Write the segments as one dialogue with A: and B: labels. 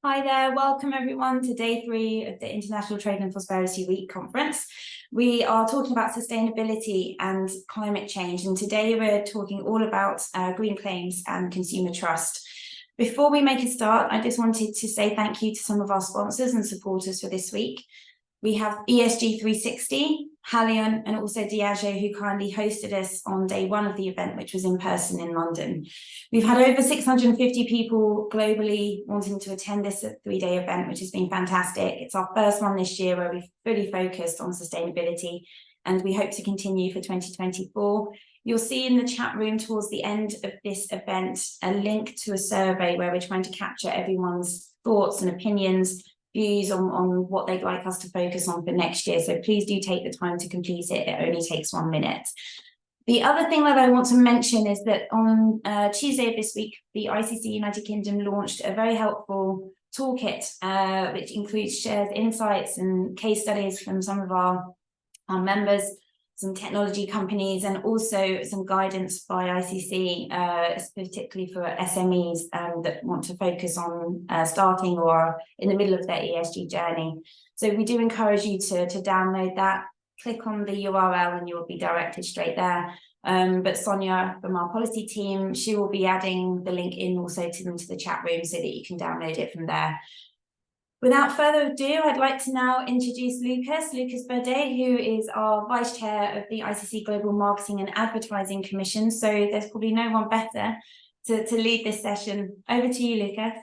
A: Hi there, welcome everyone to day 3 of the International Trade and Prosperity Week conference. We are talking about sustainability and climate change, and today we're talking all about green claims and consumer trust. Before we make a start, I just wanted to say thank you to some of our sponsors and supporters for this week. We have ESG 360, Halion, and also Diageo, who kindly hosted us on day 1 of the event, which was in person in London. We've had over 650 people globally wanting to attend this 3-day event, which has been fantastic. It's our first one this year where we've fully focused on sustainability, and we hope to continue for 2024. You'll see in the chat room towards the end of this event a link to a survey where we're trying to capture everyone's thoughts and opinions, views on what they'd like us to focus on for next year. So please do take the time to complete it. It only takes 1 minute. The other thing that I want to mention is that on Tuesday of this week, the ICC United Kingdom launched a very helpful toolkit, which includes shared insights and case studies from some of our members, some technology companies, and also some guidance by ICC, particularly for SMEs that want to focus on starting or in the middle of their ESG journey. So we do encourage you to download that. Click on the URL and you'll be directed straight there. But Sonia from our policy team, she will be adding the link in also to the chat room so that you can download it from there. Without further ado, I'd like to now introduce Lucas Boudet, who is our Vice Chair of the ICC Global Marketing and Advertising Commission. So there's probably no one better to lead this session. Over to you, Lucas.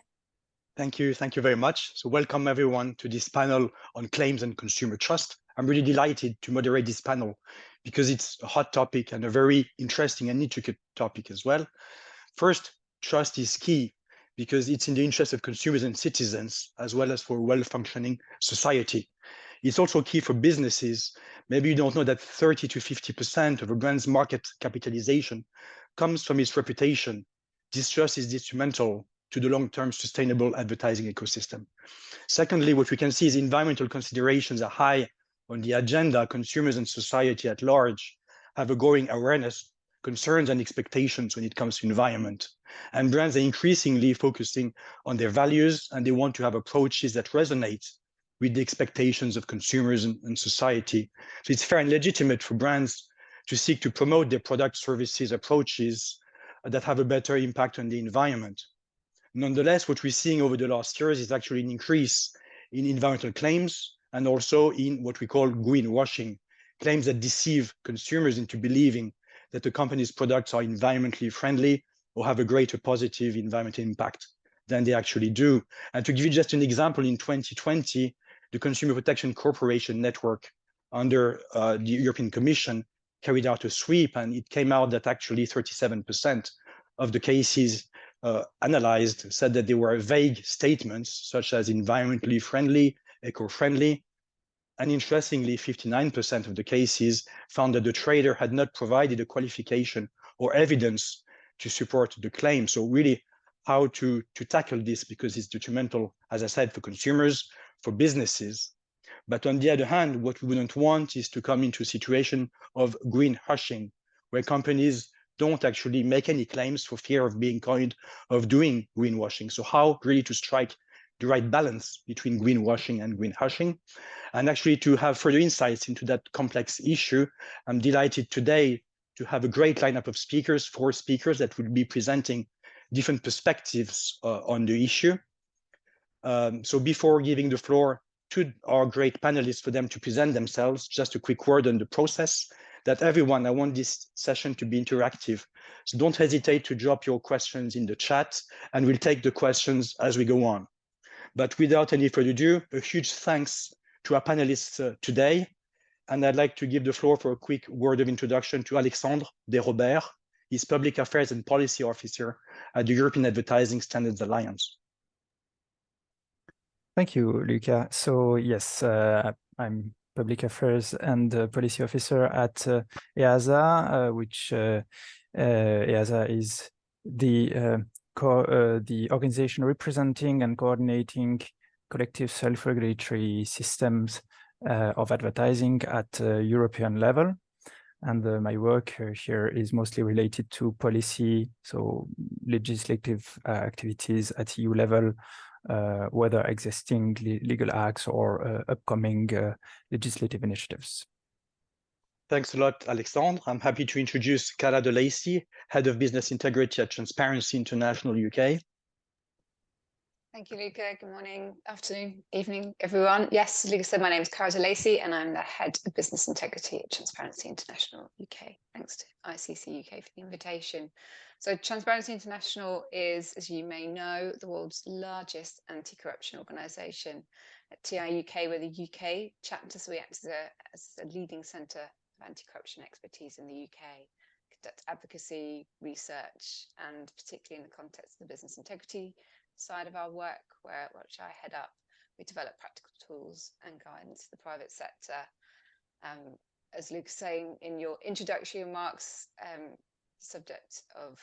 B: Thank you very much. So welcome everyone to this panel on claims and consumer trust. I'm really delighted to moderate this panel because it's a hot topic and a very interesting and intricate topic as well. First, trust is key because it's in the interest of consumers and citizens, as well as for a well-functioning society. It's also key for businesses. Maybe you don't know that 30 to 50% of a brand's market capitalization comes from its reputation. This trust is instrumental to the long-term sustainable advertising ecosystem. Secondly, what we can see is environmental considerations are high on the agenda. Consumers and society at large have a growing awareness, concerns, and expectations when it comes to environment. And brands are increasingly focusing on their values, and they want to have approaches that resonate with the expectations of consumers and society. So it's fair and legitimate for brands to seek to promote their product, services, approaches that have a better impact on the environment. Nonetheless, what we're seeing over the last years is actually an increase in environmental claims and also in what we call greenwashing, claims that deceive consumers into believing that the company's products are environmentally friendly or have a greater positive environmental impact than they actually do. And to give you just an example, in 2020, the Consumer Protection Corporation network under the European Commission carried out a sweep, and it came out that actually 37% of the cases analyzed said that there were vague statements such as environmentally friendly, eco-friendly, and interestingly, 59% of the cases found that the trader had not provided a qualification or evidence to support the claim. So really how to tackle this, because it's detrimental, as I said, for consumers, for businesses. But on the other hand, what we wouldn't want is to come into a situation of greenwashing, where companies don't actually make any claims for fear of being accused of doing greenwashing. So how really to strike the right balance between greenwashing and greenwashing? And actually to have further insights into that complex issue, I'm delighted today to have a great lineup of speakers, 4 speakers that will be presenting different perspectives on the issue. So before giving the floor to our great panelists for them to present themselves, just a quick word on the process. That everyone, I want this session to be interactive. So don't hesitate to drop your questions in the chat, and we'll take the questions as we go on. But without any further ado, a huge thanks to our panelists today. And I'd like to give the floor for a quick word of introduction to Alexandre Dérobert. He's Public Affairs and Policy Officer at the European Advertising Standards Alliance.
C: Thank you, Luca. So yes, I'm Public Affairs and Policy Officer at EASA, which EASA is the organization representing and coordinating collective self-regulatory systems of advertising at European level. And my work here is mostly related to policy, so legislative activities at EU level, whether existing legal acts or upcoming legislative initiatives.
B: Thanks a lot, Alexandre. I'm happy to introduce Chara de Lacey, Head of Business Integrity at Transparency International UK.
D: Thank you, Luca. Good morning, afternoon, evening, everyone. Yes, as Luca said, my name is Chara de Lacey, and I'm the Head of Business Integrity at Transparency International UK. Thanks to ICC UK for the invitation. So Transparency International is, as you may know, the world's largest anti-corruption organisation. At TI UK, we're the UK chapter, so we act as a leading centre of anti-corruption expertise in the UK. Conduct advocacy, research, and particularly in the context of the business integrity side of our work, which I head up, we develop practical tools and guidance to the private sector. As Luke's saying in your introductory remarks, subject of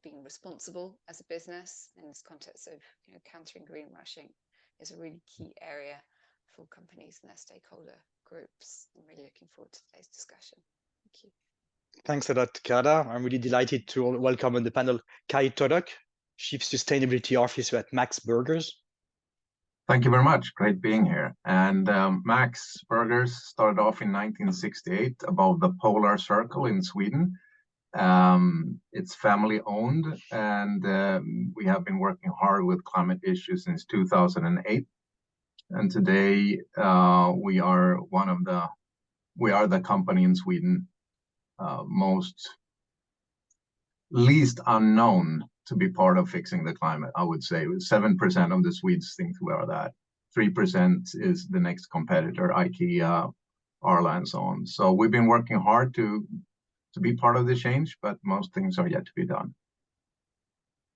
D: being responsible as a business in this context of countering greenwashing is a really key area for companies and their stakeholder groups. I'm really looking forward to today's discussion. Thank you.
B: Thanks a lot, Chara. I'm really delighted to welcome on the panel Török, Chief Sustainability Officer at Max Burgers.
E: Thank you very much. Great being here. And Max Burgers started off in 1968 above the Polar Circle in Sweden. It's family owned, and we have been working hard with climate issues since 2008. And today we are the company in Sweden least unknown to be part of fixing the climate. I would say 7% of the Swedes think we are that. 3% is the next competitor, IKEA, Arla, and so on. So we've been working hard to be part of the change, but most things are yet to be done.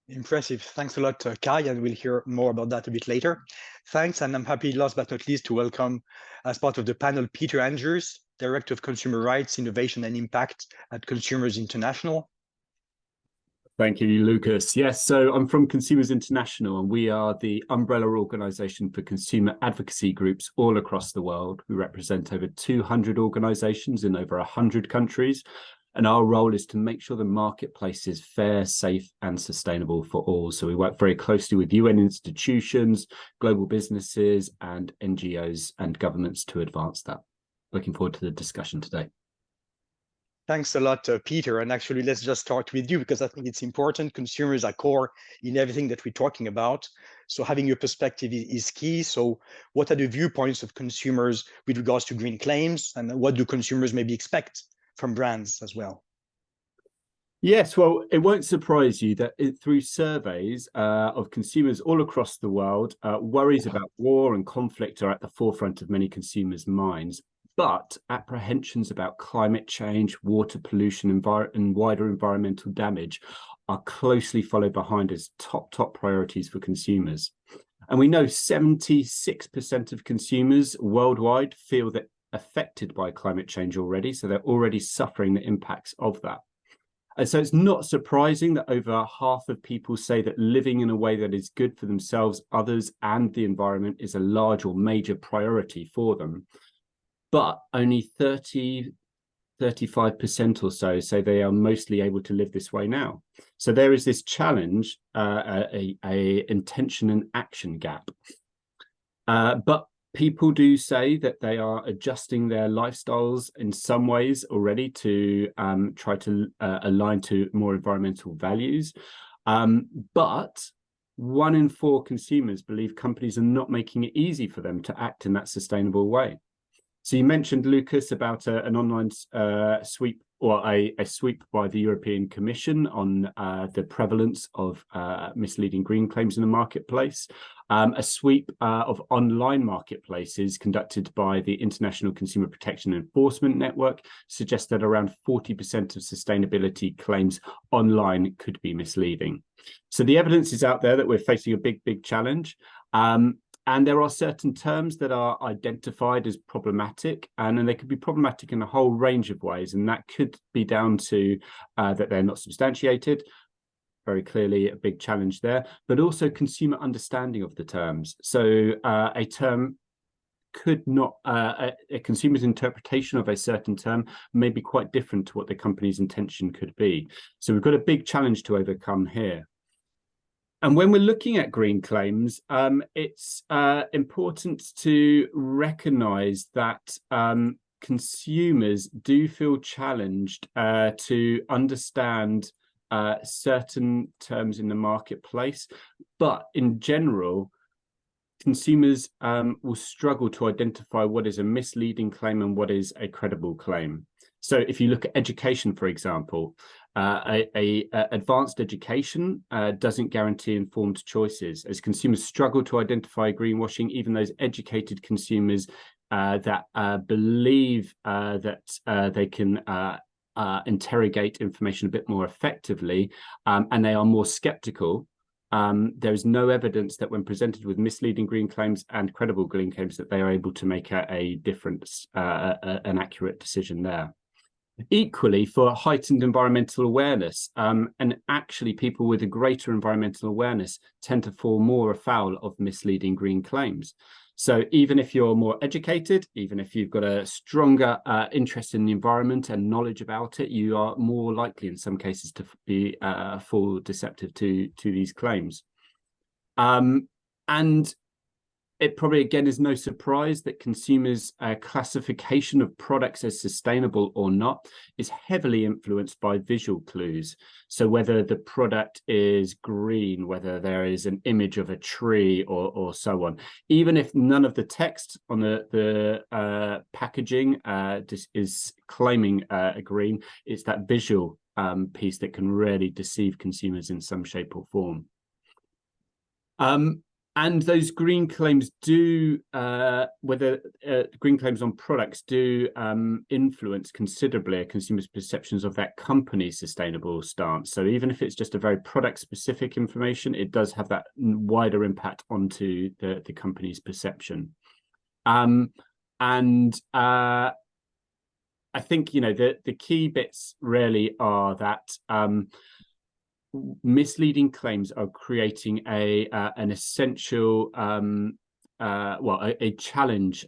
B: Impressive. Thanks a lot, Kai, and we'll hear more about that a bit later. Thanks, and I'm happy, last but not least, to welcome, as part of the panel, Peter Andrews, Director of Consumer Rights, Innovation and Impact at Consumers International.
F: Thank you, Lucas. Yes, so I'm from Consumers International, and we are the umbrella organisation for consumer advocacy groups all across the world. We represent over 200 organisations in over 100 countries, and our role is to make sure the marketplace is fair, safe and sustainable for all. So we work very closely with UN institutions, global businesses and NGOs and governments to advance that. Looking forward to the discussion today.
B: Thanks a lot, Peter. And actually, let's just start with you, because I think it's important. Consumers are core in everything that we're talking about. So having your perspective is key. So what are the viewpoints of consumers with regards to green claims, and what do consumers maybe expect from brands as well?
F: Yes, well, it won't surprise you that through surveys of consumers all across the world, worries about war and conflict are at the forefront of many consumers' minds. But apprehensions about climate change, water pollution, and wider environmental damage are closely followed behind as top priorities for consumers. And we know 76% of consumers worldwide feel that affected by climate change already, so they're already suffering the impacts of that. And so it's not surprising that over half of people say that living in a way that is good for themselves, others, and the environment is a large or major priority for them. But only 35% or so say they are mostly able to live this way now. So there is this challenge, a intention and action gap. But people do say that they are adjusting their lifestyles in some ways already to try to align to more environmental values. But 1 in 4 consumers believe companies are not making it easy for them to act in that sustainable way. So you mentioned, Lucas, about an online sweep, or a sweep by the European Commission on the prevalence of misleading green claims in the marketplace. A sweep of online marketplaces conducted by the International Consumer Protection Enforcement Network suggests that around 40% of sustainability claims online could be misleading. So the evidence is out there that we're facing a big challenge. And there are certain terms that are identified as problematic, and then they could be problematic in a whole range of ways. And that could be down to that they're not substantiated. Very clearly a big challenge there, but also consumer understanding of the terms. So a term could not, a consumer's interpretation of a certain term may be quite different to what the company's intention could be. So we've got a big challenge to overcome here. And when we're looking at green claims, it's important to recognize that consumers do feel challenged to understand certain terms in the marketplace, but in general, consumers will struggle to identify what is a misleading claim and what is a credible claim. So if you look at education, for example, advanced education doesn't guarantee informed choices, as consumers struggle to identify greenwashing. Even those educated consumers that believe that they can interrogate information a bit more effectively, and they are more skeptical. There is no evidence that when presented with misleading green claims and credible green claims that they are able to make a difference, an accurate decision there. Equally, for heightened environmental awareness, and actually people with a greater environmental awareness tend to fall more afoul of misleading green claims. So even if you're more educated, even if you've got a stronger interest in the environment and knowledge about it, you are more likely in some cases to be fall deceptive to these claims. And it probably, again, is no surprise that consumers' classification of products as sustainable or not is heavily influenced by visual clues. So whether the product is green, whether there is an image of a tree or so on, even if none of the text on the packaging is claiming a green, it's that visual piece that can really deceive consumers in some shape or form. And those green claims do, green claims on products do influence considerably a consumer's perceptions of that company's sustainable stance. So even if it's just a very product-specific information, it does have that wider impact onto the company's perception. I think, you know, the key bits really are that misleading claims are creating an essential, a challenge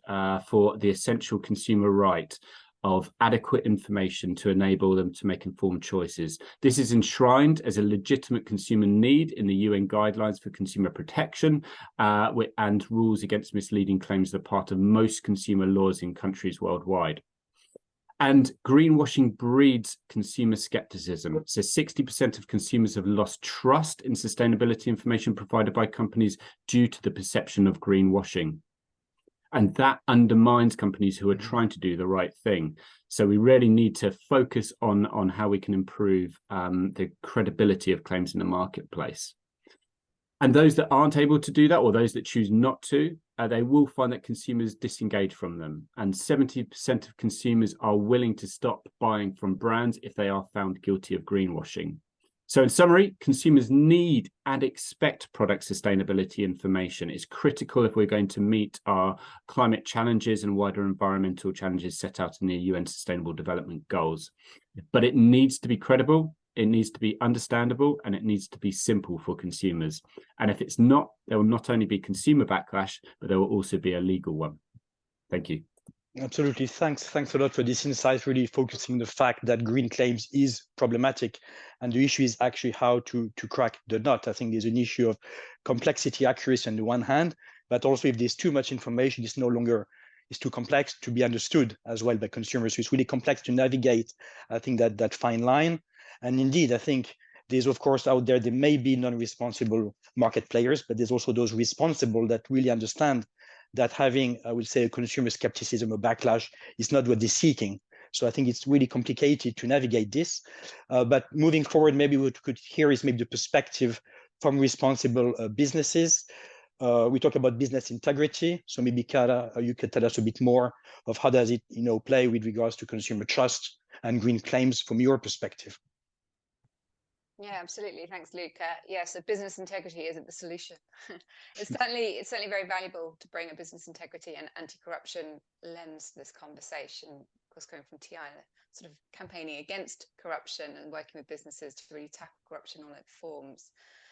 F: for the essential consumer right of adequate information to enable them to make informed choices. This is enshrined as a legitimate consumer need in the UN guidelines for consumer protection, and rules against misleading claims are part of most consumer laws in countries worldwide. And greenwashing breeds consumer skepticism. So 60% of consumers have lost trust in sustainability information provided by companies due to the perception of greenwashing. And that undermines companies who are trying to do the right thing. So we really need to focus on how we can improve the credibility of claims in the marketplace. And those that aren't able to do that, or those that choose not to, they will find that consumers disengage from them. And 70% of consumers are willing to stop buying from brands if they are found guilty of greenwashing. So in summary, consumers need and expect product sustainability information. It's critical if we're going to meet our climate challenges and wider environmental challenges set out in the UN Sustainable Development Goals. But it needs to be credible, it needs to be understandable, and it needs to be simple for consumers. And if it's not, there will not only be consumer backlash, but there will also be a legal one. Thank you.
B: Absolutely. Thanks a lot for this insight, really focusing the fact that green claims is problematic. And the issue is actually how to crack the nut. I think there's an issue of complexity, accuracy on the one hand, but also if there's too much information, it's no longer, it's too complex to be understood as well by consumers. So it's really complex to navigate, I think, that fine line. And indeed, I think there's, of course, out there may be non-responsible market players, but there's also those responsible that really understand that having, I would say, a consumer skepticism or backlash is not what they're seeking. So I think it's really complicated to navigate this. But moving forward, maybe what we could hear is maybe the perspective from responsible businesses. We talk about business integrity. So maybe Chara, you could tell us a bit more of how does it, play with regards to consumer trust and green claims from your perspective.
D: Yeah, absolutely. Thanks, Luca. Yeah, so business integrity isn't the solution. It's certainly very valuable to bring a business integrity and anti-corruption lens to this conversation. Of course, going from TI, sort of campaigning against corruption and working with businesses to really tackle corruption in all its forms.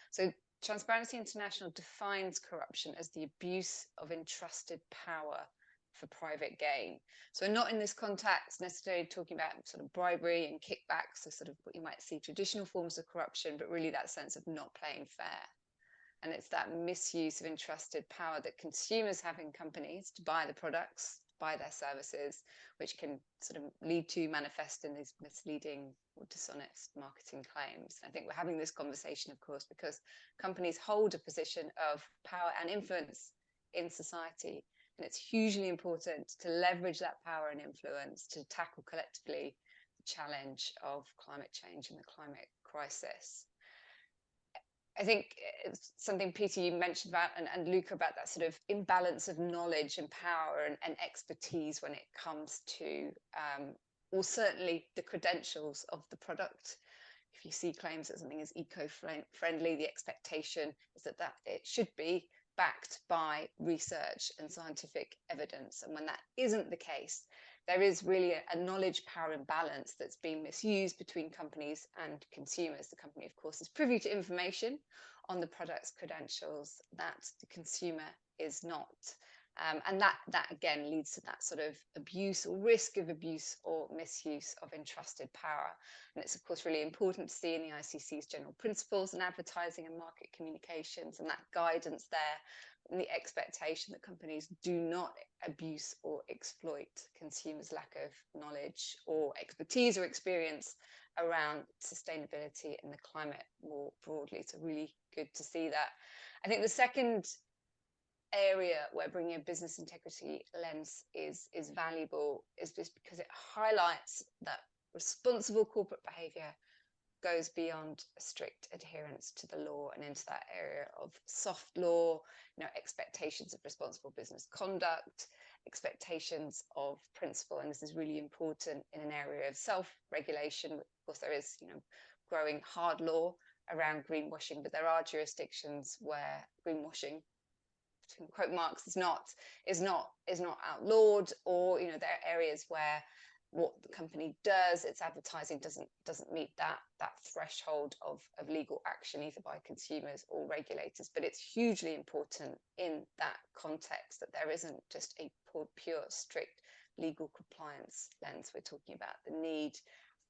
D: So Transparency International defines corruption as the abuse of entrusted power for private gain. So we're not in this context necessarily talking about sort of bribery and kickbacks, so sort of what you might see traditional forms of corruption, but really that sense of not playing fair. And it's that misuse of entrusted power that consumers have in companies to buy the products, buy their services, which can sort of lead to manifest in these misleading or dishonest marketing claims. I think we're having this conversation, of course, because companies hold a position of power and influence in society. And it's hugely important to leverage that power and influence to tackle collectively the challenge of climate change and the climate crisis. I think it's something, Peter, you mentioned about, and Luca, about that sort of imbalance of knowledge and power and expertise when it comes to, or certainly the credentials of the product. If you see claims that something is eco-friendly, the expectation is that it should be backed by research and scientific evidence. And when that isn't the case, there is really a knowledge power imbalance that's being misused between companies and consumers. The company, of course, is privy to information on the product's credentials that the consumer is not. And that again leads to that sort of abuse or risk of abuse or misuse of entrusted power. And it's of course really important to see in the ICC's general principles in advertising and market communications, and that guidance there, and the expectation that companies do not abuse or exploit consumers' lack of knowledge or expertise or experience around sustainability and the climate more broadly. So really good to see that. I think the second area where bringing a business integrity lens is valuable is just because it highlights that responsible corporate behavior goes beyond a strict adherence to the law and into that area of soft law, expectations of responsible business conduct, expectations of principle. And this is really important in an area of self-regulation. Of course, there is, growing hard law around greenwashing, but there are jurisdictions where greenwashing, between quote marks, is not outlawed, or there are areas where what the company does, its advertising doesn't meet that threshold of legal action either by consumers or regulators. But it's hugely important in that context that there isn't just a pure strict legal compliance lens. We're talking about the need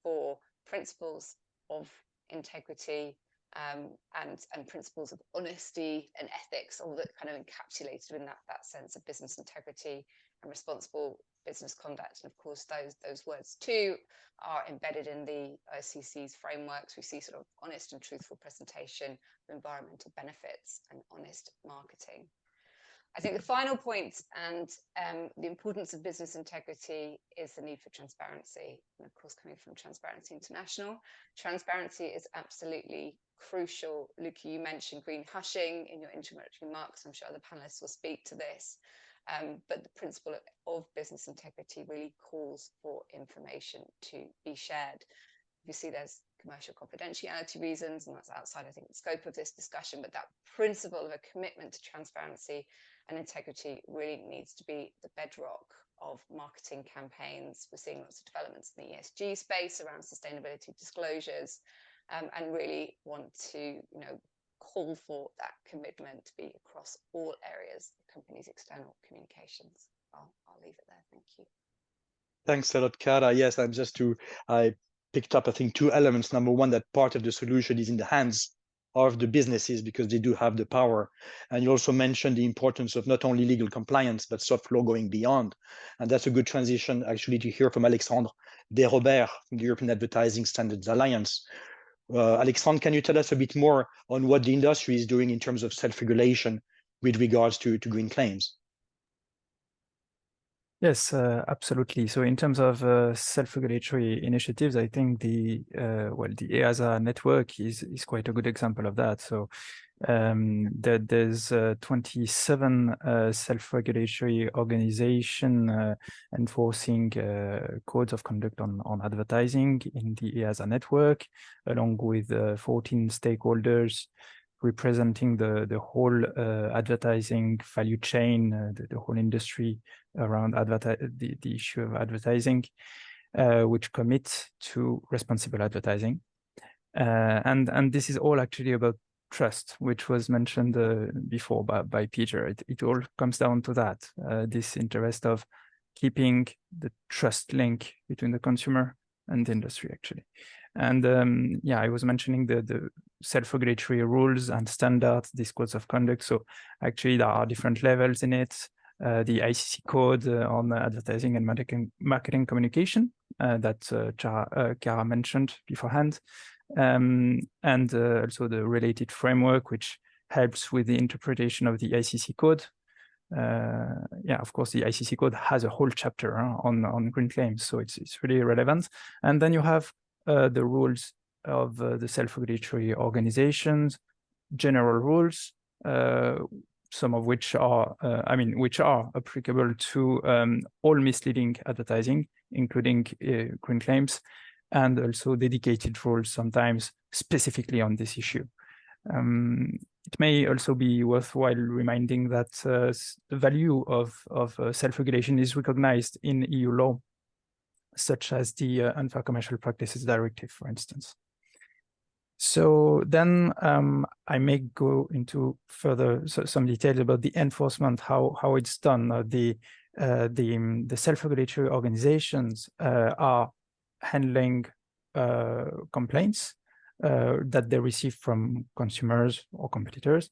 D: for principles of integrity and principles of honesty and ethics, all that kind of encapsulated in that sense of business integrity and responsible business conduct. And of course, those words too are embedded in the ICC's frameworks. We see sort of honest and truthful presentation of environmental benefits and honest marketing. I think the final point, and the importance of business integrity, is the need for transparency. And of course, coming from Transparency International, transparency is absolutely crucial. Luca, you mentioned green hushing in your introductory remarks. I'm sure other panelists will speak to this. But the principle of business integrity really calls for information to be shared. You see, there's commercial confidentiality reasons, and that's outside, I think, the scope of this discussion, but that principle of a commitment to transparency and integrity really needs to be the bedrock of marketing campaigns. We're seeing lots of developments in the ESG space around sustainability disclosures, and really want to, call for that commitment to be across all areas of companies' external communications. I'll leave it there. Thank you.
B: Thanks a lot, Chara. Yes, I picked up, I think, two elements. Number one, that part of the solution is in the hands of the businesses because they do have the power. And you also mentioned the importance of not only legal compliance, but soft law going beyond. And that's a good transition actually to hear from Alexandre Dérobert from the European Advertising Standards Alliance. Alexandre, can you tell us a bit more on what the industry is doing in terms of self-regulation with regards to green claims?
C: Yes, absolutely. So in terms of self-regulatory initiatives, I think the EASA network is quite a good example of that. So there's 27 self-regulatory organization enforcing codes of conduct on advertising in the EASA network, along with 14 stakeholders representing the whole advertising value chain, the whole industry around the issue of advertising, which commit to responsible advertising. And this is all actually about trust, which was mentioned before by Peter. It all comes down to that, this interest of keeping the trust link between the consumer and the industry, actually. And yeah, I was mentioning the self-regulatory rules and standards, these codes of conduct. So actually there are different levels in it. The ICC code on advertising and marketing communication that Chara mentioned beforehand. And also the related framework, which helps with the interpretation of the ICC code. Yeah, of course, the ICC code has a whole chapter on green claims, so it's really relevant. And then you have the rules of the self-regulatory organizations, general rules, some of which are, which are applicable to all misleading advertising, including green claims, and also dedicated rules sometimes specifically on this issue. It may also be worthwhile reminding that the value of self-regulation is recognized in EU law, such as the Unfair Commercial Practices Directive, for instance. So then I may go into further some details about the enforcement, how it's done. The self-regulatory organizations are handling complaints that they receive from consumers or competitors.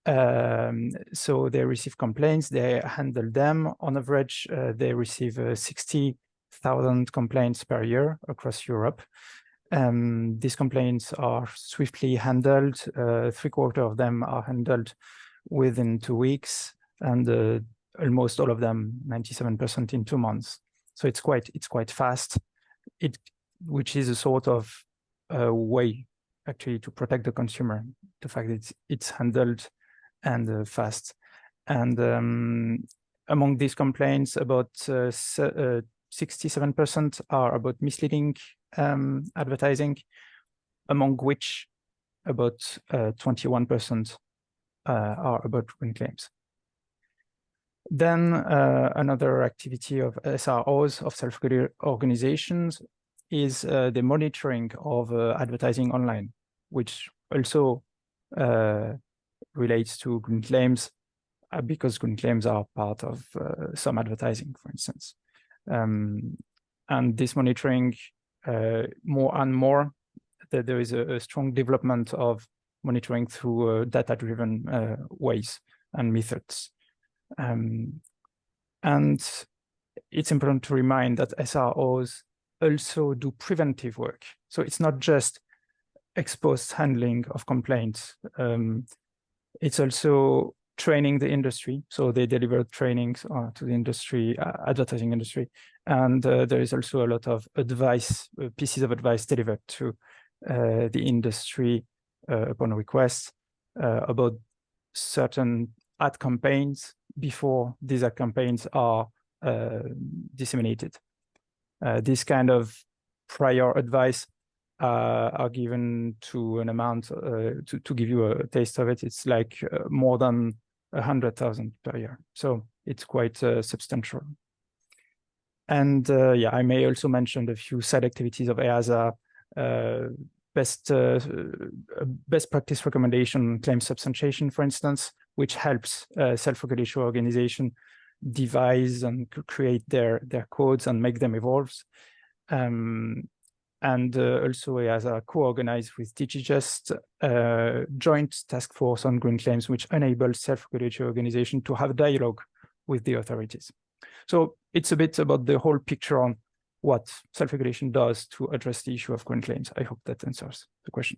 C: So they receive complaints, they handle them. On average, they receive 60,000 complaints per year across Europe. These complaints are swiftly handled. 3/4 of them are handled within 2 weeks, and almost all of them, 97%, in 2 months. So it's quite fast. Which is a sort of way actually to protect the consumer. The fact that it's handled and fast. And among these complaints, about 67% are about misleading advertising, among which about 21% are about green claims. Then another activity of SROs, of self-regulatory organizations, is the monitoring of advertising online, which also relates to green claims, because green claims are part of some advertising, for instance. And this monitoring, more and more, that there is a strong development of monitoring through data-driven ways and methods. And it's important to remind that SROs also do preventive work. So it's not just ex-post handling of complaints. It's also training the industry. So they deliver trainings to the industry, advertising industry. And there is also a lot of advice, pieces of advice delivered to the industry upon request about certain ad campaigns before these ad campaigns are disseminated. This kind of prior advice are given to an amount, to give you a taste of it, it's like more than 100,000 per year. So it's quite substantial. And yeah, I may also mention a few side activities of EASA, best practice recommendation, claim substantiation, for instance, which helps self-regulatory organization devise and create their codes and make them evolve. And also EASA co-organized with DigiJust joint task force on green claims, which enables self-regulatory organization to have dialogue with the authorities. So it's a bit about the whole picture on what self-regulation does to address the issue of green claims. I hope that answers the question.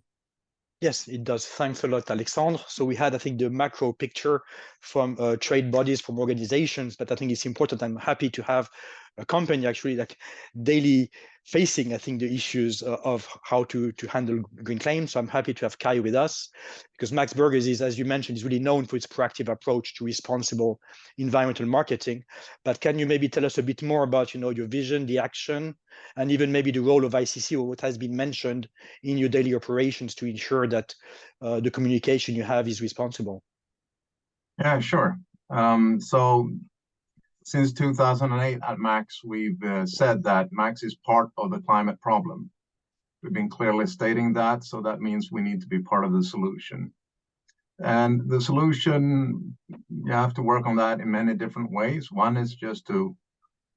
B: Yes, it does. Thanks a lot, Alexandre. So we had, I think, the macro picture from trade bodies, from organizations, but I think it's important. I'm happy to have a company actually like daily facing, I think, the issues of how to handle green claims. So I'm happy to have Kai with us, because Max Burgers is, as you mentioned, is really known for its proactive approach to responsible environmental marketing. But can you maybe tell us a bit more about, your vision, the action, and even maybe the role of ICC, or what has been mentioned in your daily operations to ensure that the communication you have is responsible?
E: Yeah, sure. So since 2008 at Max, we've said that Max is part of the climate problem. We've been clearly stating that, so that means we need to be part of the solution. And the solution, you have to work on that in many different ways. One is just to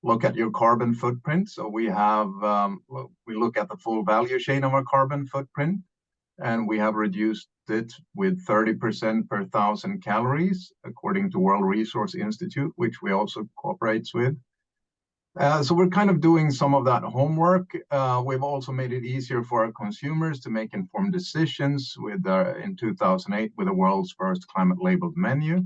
E: look at your carbon footprint. So we have, we look at the full value chain of our carbon footprint, and we have reduced it with 30% per 1,000 calories, according to World Resource Institute, which we also cooperates with. So we're kind of doing some of that homework. We've also made it easier for our consumers to make informed decisions with, in 2008, with the world's first climate labeled menu.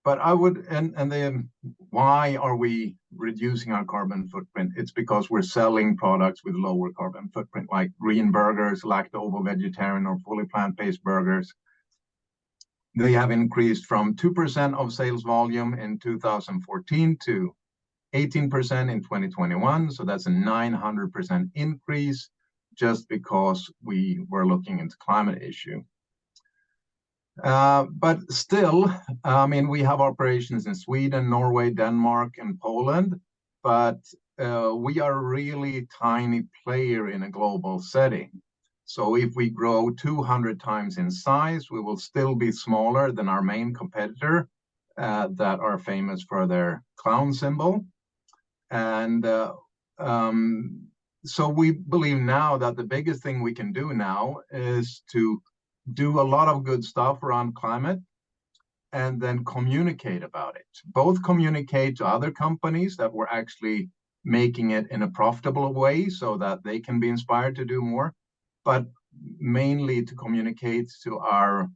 E: But I would, and then why are we reducing our carbon footprint? It's because we're selling products with lower carbon footprint, like green burgers, lacto-ovo-vegetarian or fully plant-based burgers. They have increased from 2% of sales volume in 2014 to 18% in 2021. So that's a 900% increase just because we were looking into climate issue. But still, I mean, we have operations in Sweden, Norway, Denmark, and Poland, but we are a really tiny player in a global setting. So if we grow 200 times in size, we will still be smaller than our main competitor that are famous for their clown symbol. And so we believe now that the biggest thing we can do now is to do a lot of good stuff around climate and then communicate about it. Both communicate to other companies that we're actually making it in a profitable way so that they can be inspired to do more, but mainly to communicate to our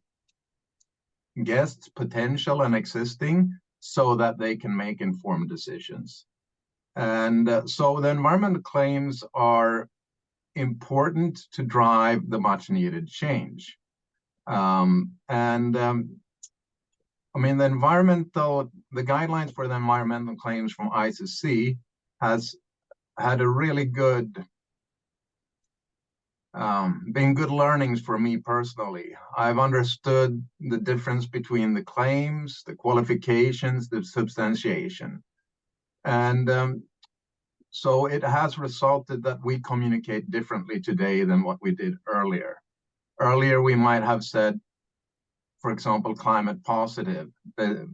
E: guests, potential and existing, so that they can make informed decisions. And so the environmental claims are important to drive the much needed change. I mean, the guidelines for the environmental claims from ICC has had a really good, been good learnings for me personally. I've understood the difference between the claims, the qualifications, the substantiation. And so it has resulted that we communicate differently today than what we did earlier. Earlier, we might have said, for example, climate positive,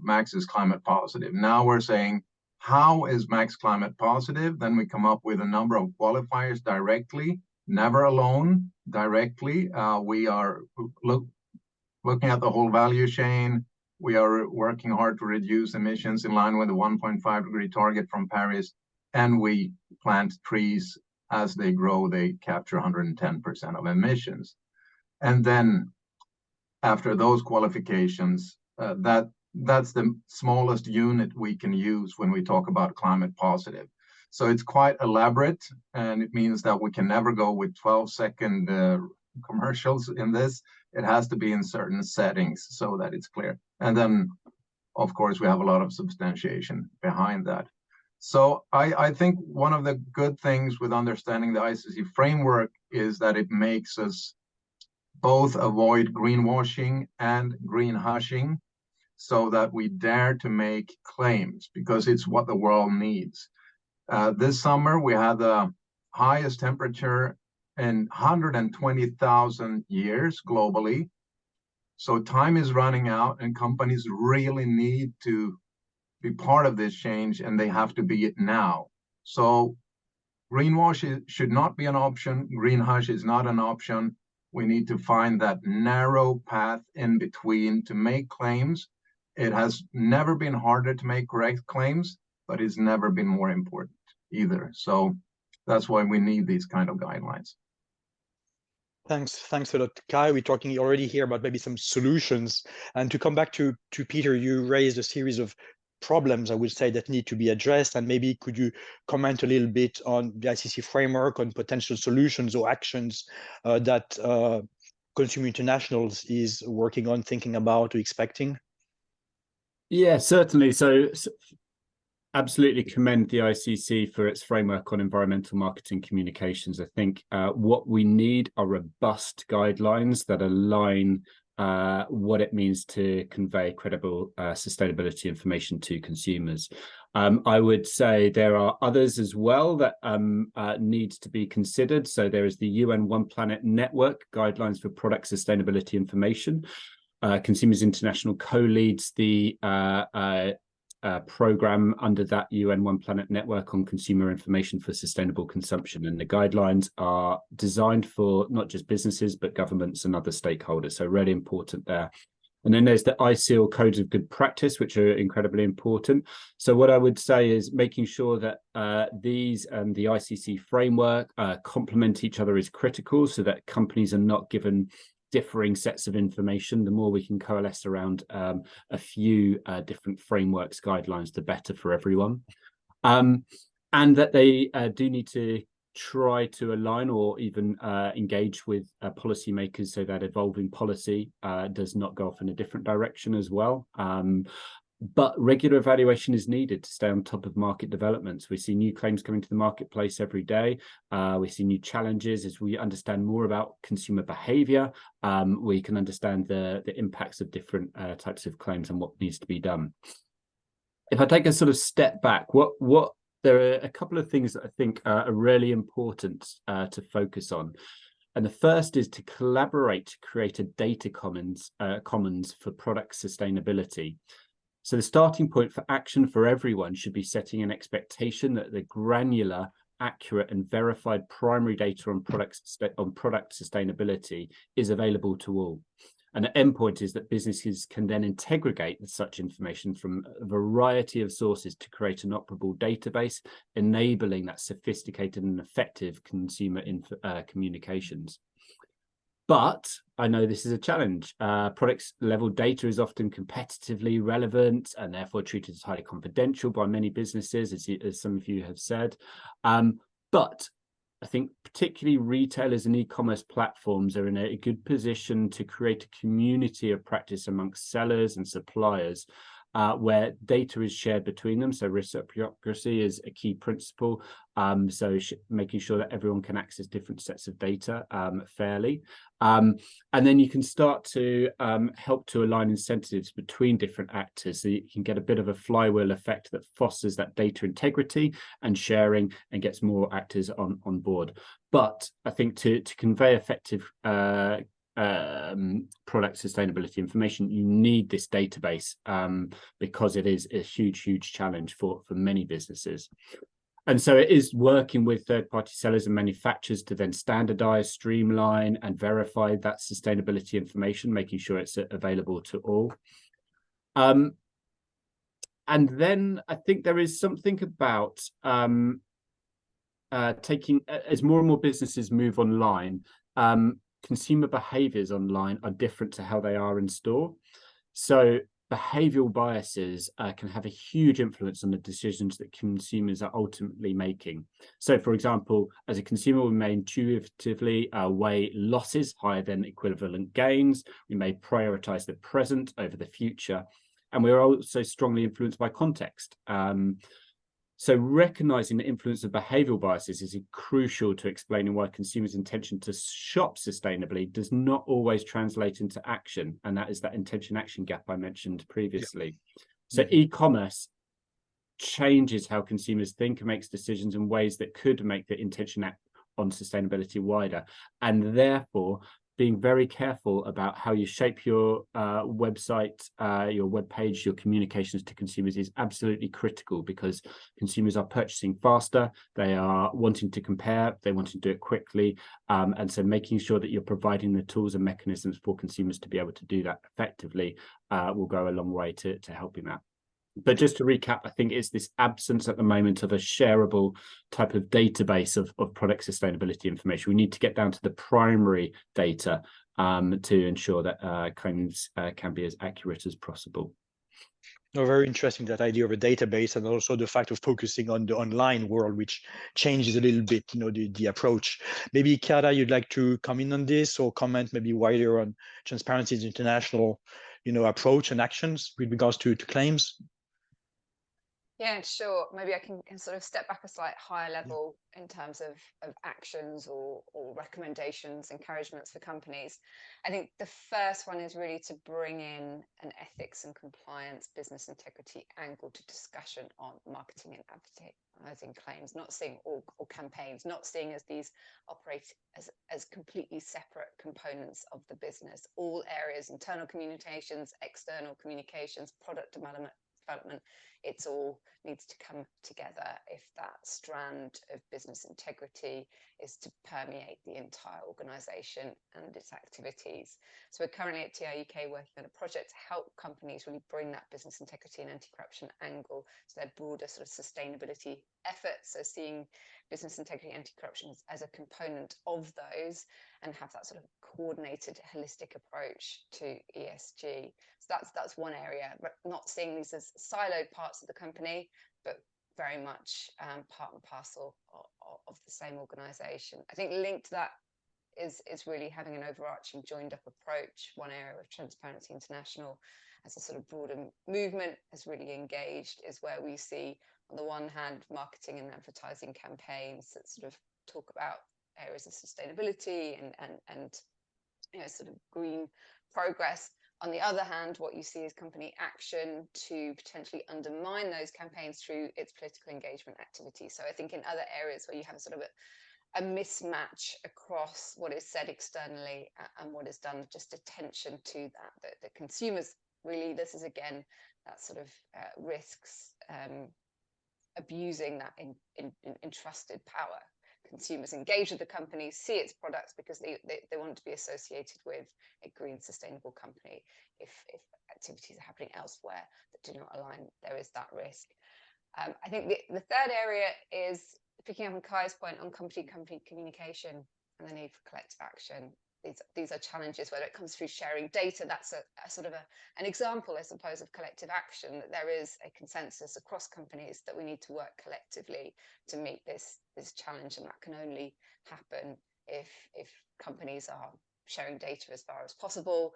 E: Max is climate positive. Now we're saying, how is Max climate positive? Then we come up with a number of qualifiers directly, never alone, directly. We are looking at the whole value chain. We are working hard to reduce emissions in line with the 1.5 degree target from Paris. And we plant trees. As they grow, they capture 110% of emissions. And then after those qualifications, that's the smallest unit we can use when we talk about climate positive. So it's quite elaborate, and it means that we can never go with 12-second commercials in this. It has to be in certain settings so that it's clear. And then, of course, we have a lot of substantiation behind that. So I think one of the good things with understanding the ICC framework is that it makes us both avoid greenwashing and green hushing, so that we dare to make claims, because it's what the world needs. This summer, we had the highest temperature in 120,000 years globally. So time is running out, and companies really need to be part of this change, and they have to be it now. So greenwash should not be an option. Green hush is not an option. We need to find that narrow path in between to make claims. It has never been harder to make correct claims, but it's never been more important either. So that's why we need these kind of guidelines.
B: Thanks a lot, Kai. We're talking already here about maybe some solutions. And to come back to Peter, you raised a series of problems, I would say, that need to be addressed. And maybe could you comment a little bit on the ICC framework, on potential solutions or actions that Consumer Internationals is working on, thinking about, or expecting?
F: Yeah, certainly. So absolutely commend the ICC for its framework on environmental marketing communications. I think what we need are robust guidelines that align what it means to convey credible sustainability information to consumers. I would say there are others as well that need to be considered. So there is the UN One Planet Network Guidelines for Product Sustainability Information. Consumers International co-leads the program under that UN One Planet Network on consumer information for sustainable consumption. And the guidelines are designed for not just businesses, but governments and other stakeholders. So really important there. And then there's the ISEAL codes of good practice, which are incredibly important. So what I would say is making sure that these and the ICC framework complement each other is critical, so that companies are not given differing sets of information. The more we can coalesce around a few different frameworks, guidelines, the better for everyone. And that they do need to try to align or even engage with policymakers, so that evolving policy does not go off in a different direction as well. But regular evaluation is needed to stay on top of market developments. We see new claims coming to the marketplace every day. We see new challenges as we understand more about consumer behavior. We can understand the impacts of different types of claims and what needs to be done. If I take a sort of step back, there are a couple of things that I think are really important to focus on. And the first is to collaborate to create a data commons for product sustainability. So the starting point for action for everyone should be setting an expectation that the granular, accurate and verified primary data on product sustainability is available to all. And the end point is that businesses can then integrate such information from a variety of sources to create an operable database, enabling that sophisticated and effective consumer communications. But I know this is a challenge. Products level data is often competitively relevant and therefore treated as highly confidential by many businesses, as some of you have said. But I think particularly retailers and e-commerce platforms are in a good position to create a community of practice amongst sellers and suppliers, where data is shared between them. So reciprocity is a key principle. So making sure that everyone can access different sets of data fairly. And then you can start to help to align incentives between different actors, so you can get a bit of a flywheel effect that fosters that data integrity and sharing and gets more actors on board. But I think to convey effective product sustainability information, you need this database because it is a huge challenge for many businesses. And so it is working with third-party sellers and manufacturers to then standardize, streamline and verify that sustainability information, making sure it's available to all. And then I think there is something about taking, as more and more businesses move online, consumer behaviors online are different to how they are in store. So behavioral biases can have a huge influence on the decisions that consumers are ultimately making. So for example, as a consumer, we may intuitively weigh losses higher than equivalent gains. We may prioritize the present over the future. And we're also strongly influenced by context. So recognizing the influence of behavioral biases is crucial to explaining why consumers' intention to shop sustainably does not always translate into action. And that is that intention-action gap I mentioned previously. Yeah. So e-commerce changes how consumers think and makes decisions in ways that could make the intention on sustainability wider. And therefore, being very careful about how you shape your website, your web page, your communications to consumers is absolutely critical, because consumers are purchasing faster, they are wanting to compare, they want to do it quickly, and so making sure that you're providing the tools and mechanisms for consumers to be able to do that effectively will go a long way to helping that. But just to recap, I think it's this absence at the moment of a shareable type of database of product sustainability information. We need to get down to the primary data to ensure that claims can be as accurate as possible.
B: No, very interesting, that idea of a database, and also the fact of focusing on the online world, which changes a little bit, the approach. Maybe Chara, you'd like to come in on this, or comment maybe wider on Transparency International, approach and actions with regards to claims?
D: Yeah, sure. Maybe I can sort of step back a slight higher level in terms of actions or recommendations, encouragements for companies. I think the first one is really to bring in an ethics and compliance, business integrity angle to discussion on marketing and advertising claims, not seeing or campaigns, not seeing as these operate as completely separate components of the business. All areas, internal communications, external communications, product development, it's all needs to come together if that strand of business integrity is to permeate the entire organisation and its activities. So we're currently at TI UK working on a project to help companies really bring that business integrity and anti-corruption angle to their broader sort of sustainability efforts. So seeing business integrity and anti-corruption as a component of those and have that sort of coordinated, holistic approach to ESG. So that's one area, but not seeing these as siloed parts of the company, but very much part and parcel of the same organisation. I think linked to that is really having an overarching joined up approach. One area of Transparency International as a sort of broader movement has really engaged is where we see, on the one hand, marketing and advertising campaigns that sort of talk about areas of sustainability and sort of green progress. On the other hand, what you see is company action to potentially undermine those campaigns through its political engagement activities. So I think in other areas where you have sort of a mismatch across what is said externally and what is done, just attention to that, the consumers really, this is again, that sort of risks abusing that entrusted power. Consumers engage with the company, see its products because they want to be associated with a green, sustainable company. If activities are happening elsewhere that do not align, there is that risk. I think the third area is picking up on Kai's point on company communication and the need for collective action. These are challenges, whether it comes through sharing data. That's a sort of an example, I suppose, of collective action, that there is a consensus across companies that we need to work collectively to meet this challenge, and that can only happen if companies are sharing data as far as possible,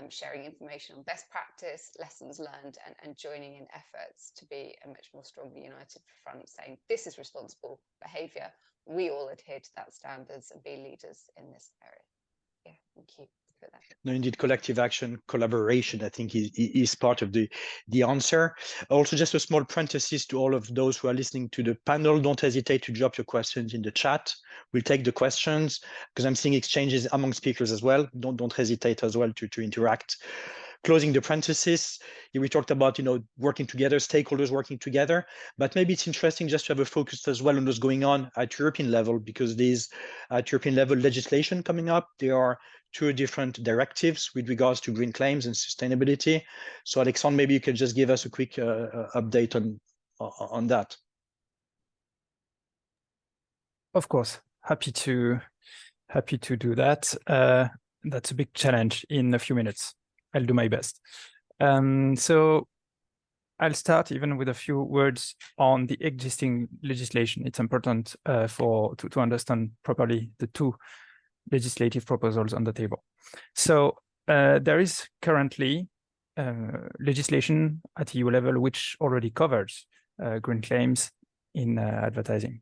D: sharing information on best practice, lessons learned, and joining in efforts to be a much more strongly united front, saying this is responsible behaviour. We all adhere to that standards and be leaders in this area. Yeah, thank you for that.
B: No, indeed, collective action, collaboration, I think is part of the answer. Also, just a small parenthesis to all of those who are listening to the panel, don't hesitate to drop your questions in the chat. We'll take the questions because I'm seeing exchanges among speakers as well. Don't hesitate as well to interact. Closing the parenthesis, we talked about working together, stakeholders working together, but maybe it's interesting just to have a focus as well on what's going on at European level, because there's at European level legislation coming up. There are 2 different directives with regards to green claims and sustainability. So Alexandre, maybe you can just give us a quick update on that.
C: Of course, happy to do that. That's a big challenge in a few minutes. I'll do my best. So I'll start even with a few words on the existing legislation. It's important to understand properly the 2 legislative proposals on the table. So there is currently legislation at EU level which already covers green claims in advertising.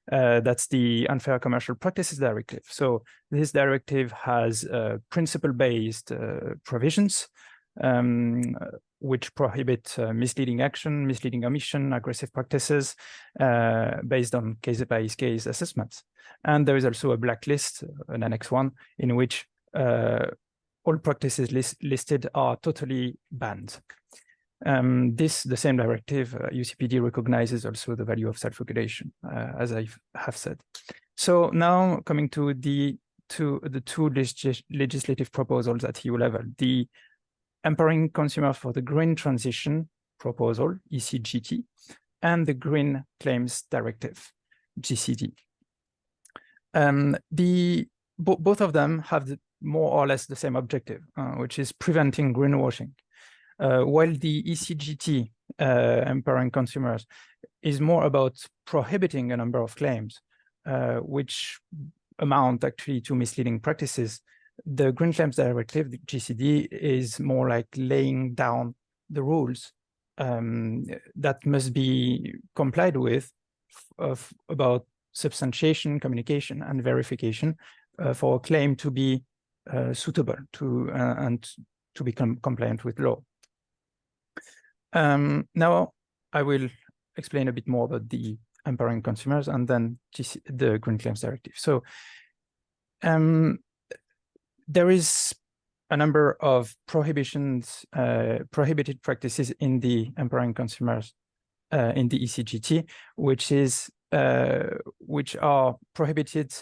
C: That's the Unfair Commercial Practices Directive. So this directive has principle-based provisions which prohibit misleading action, misleading omission, aggressive practices based on case-by-case assessments. And there is also a blacklist, an Annex 1, in which all practices listed are totally banned. The same directive, UCPD, recognizes also the value of self-regulation, as I have said. So now coming to the 2 legislative proposals at EU level, the Empowering Consumers for the Green Transition proposal, ECGT, and the Green Claims Directive, GCD. Both of them have more or less the same objective, which is preventing greenwashing. While the ECGT, Empowering Consumers, is more about prohibiting a number of claims, which amount actually to misleading practices, the Green Claims Directive, the GCD, is more like laying down the rules that must be complied with about substantiation, communication, and verification for a claim to be suitable and to become compliant with law. Now I will explain a bit more about the empowering consumers and then the Green Claims Directive. So there is a number of prohibitions, prohibited practices in the empowering consumers in the ECGT, which are prohibited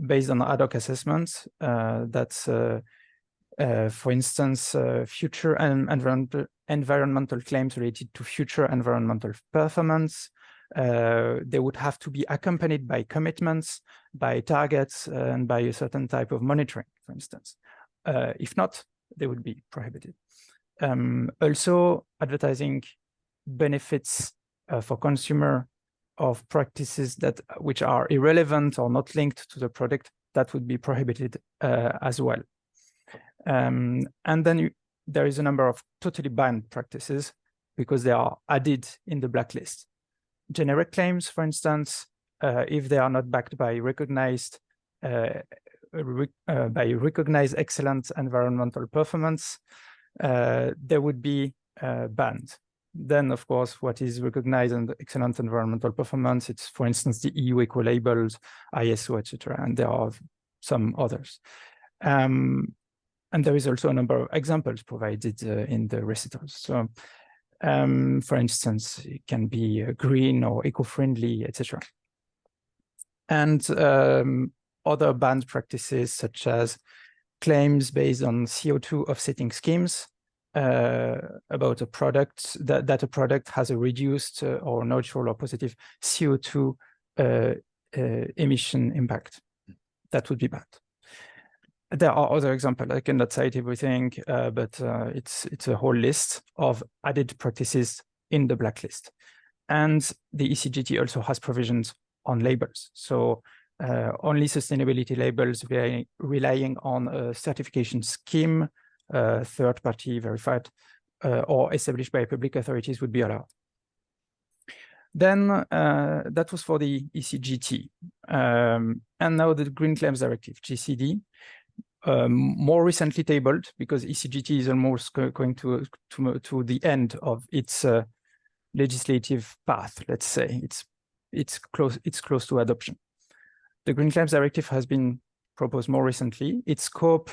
C: based on ad hoc assessments. That's, for instance, future and environmental claims related to future environmental performance. They would have to be accompanied by commitments, by targets, and by a certain type of monitoring, for instance. If not, they would be prohibited. Also, advertising benefits for consumer of practices which are irrelevant or not linked to the product, that would be prohibited as well. And then there is a number of totally banned practices because they are added in the blacklist. Generic claims, for instance, if they are not backed by recognized excellent environmental performance, they would be banned. Then, of course, what is recognized and excellent environmental performance, it's, for instance, the EU eco labels, ISO, etc., and there are some others. And there is also a number of examples provided in the recitals. So, for instance, it can be green or eco-friendly, etc. And other banned practices, such as claims based on CO2 offsetting schemes, about a product that a product has a reduced or neutral or positive CO2 emission impact. That would be bad. There are other examples. I cannot cite everything, but it's a whole list of added practices in the blacklist. And the ECGT also has provisions on labels. So only sustainability labels relying on a certification scheme, third-party verified, or established by public authorities would be allowed. Then that was for the ECGT. And now the Green Claims Directive, GCD, more recently tabled because ECGT is almost going to the end of its legislative path, let's say. It's close to adoption. The Green Claims Directive has been proposed more recently. Its scope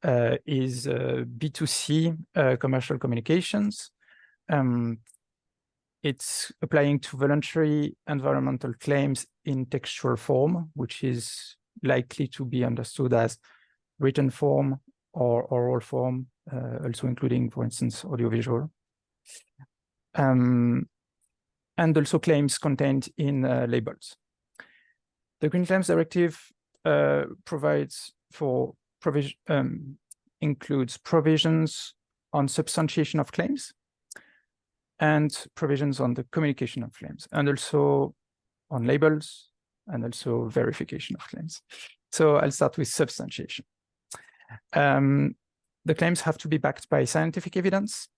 C: is B2C commercial communications. It's applying to voluntary environmental claims in textual form, which is likely to be understood as written form or oral form, also including, for instance, audiovisual. And also claims contained in labels. The Green Claims Directive provides for includes provisions on substantiation of claims and provisions on the communication of claims, and also on labels and also verification of claims. So I'll start with substantiation. The claims have to be backed by scientific evidence,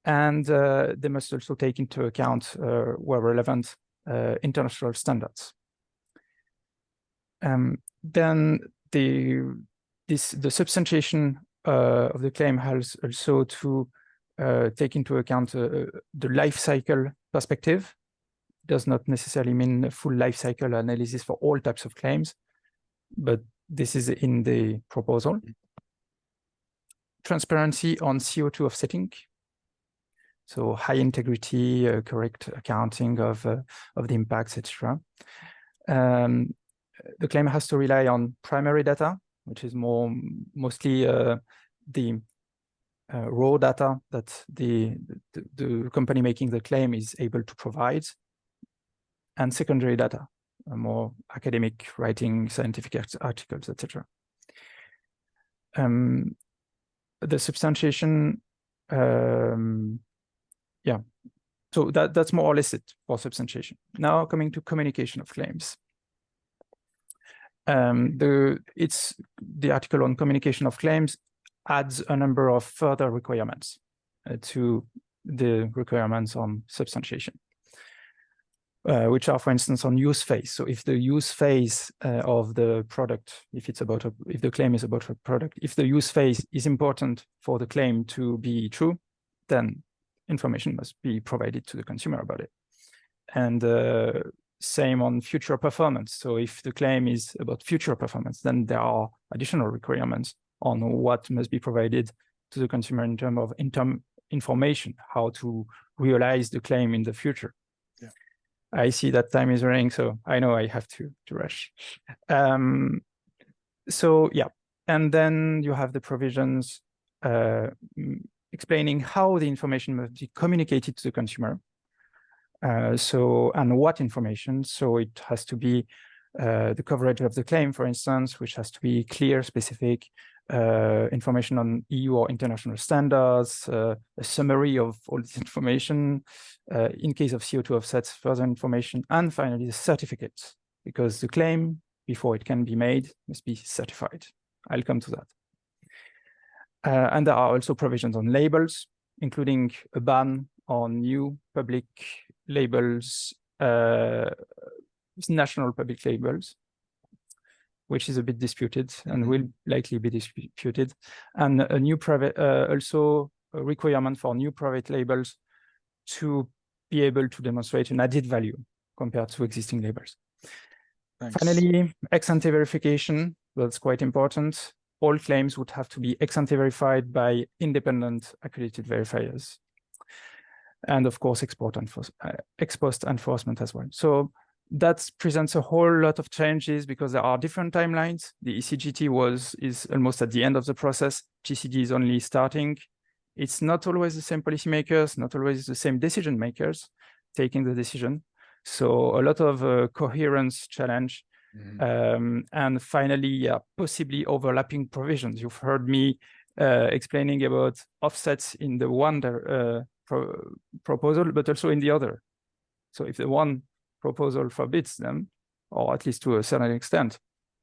C: and they must also take into account, where relevant, international standards. Then the substantiation of the claim has also to take into account the life cycle perspective. Does not necessarily mean a full life cycle analysis for all types of claims, but this is in the proposal. Transparency on CO2 offsetting. So high integrity, correct accounting of the impacts, etc. The claim has to rely on primary data, which is mostly the raw data that the company making the claim is able to provide, and secondary data, more academic writing, scientific articles, etc. The substantiation, yeah, so that's more or less it for substantiation. Now coming to communication of claims. The article on communication of claims adds a number of further requirements to the requirements on substantiation, which are, for instance, on use phase. So if the use phase of the product, if the claim is about a product, if the use phase is important for the claim to be true, then information must be provided to the consumer about it. And same on future performance. So if the claim is about future performance, then there are additional requirements on what must be provided to the consumer in terms of information, how to realize the claim in the future.
B: Yeah.
C: I see that time is running, so I know I have to rush. So yeah, and then you have the provisions explaining how the information must be communicated to the consumer. And what information. So it has to be the coverage of the claim, for instance, which has to be clear, specific, information on EU or international standards, a summary of all this information, in case of CO2 offsets, further information, and finally the certificates, because the claim, before it can be made, must be certified. I'll come to that. And there are also provisions on labels, including a ban on new public labels, national public labels, which is a bit disputed and will likely be disputed, and a new private, also a requirement for new private labels to be able to demonstrate an added value compared to existing labels.
B: Thanks.
C: Finally, ex-ante verification, that's quite important. All claims would have to be ex-ante verified by independent accredited verifiers. And of course, ex-post enforcement as well. So that presents a whole lot of changes because there are different timelines. The ECGT is almost at the end of the process. GCD is only starting. It's not always the same policymakers, not always the same decision makers taking the decision. So a lot of coherence challenge. And finally, possibly overlapping provisions. You've heard me explaining about offsets in the one proposal, but also in the other. So if the one proposal forbids them, or at least to a certain extent,